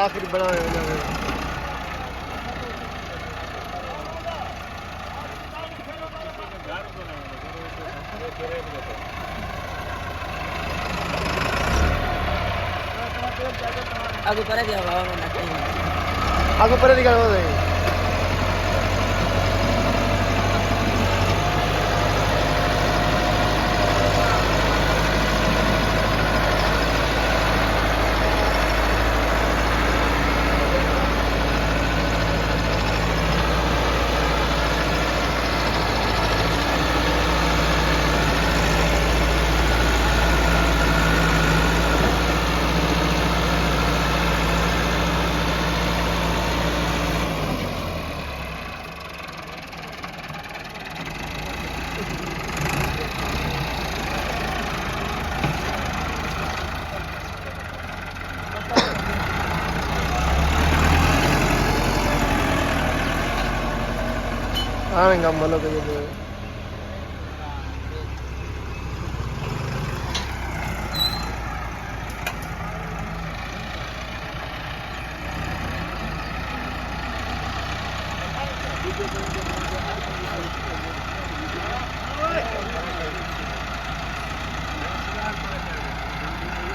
आखिरी बनाए हो जावे आगे परे दिया बाबा मैं नकली आगे परे निकल दे gambar lo kayak gitu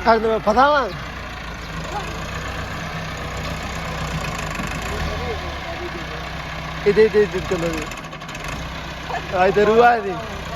Thằng này phá thang à? Ini चलो इधर हुआ है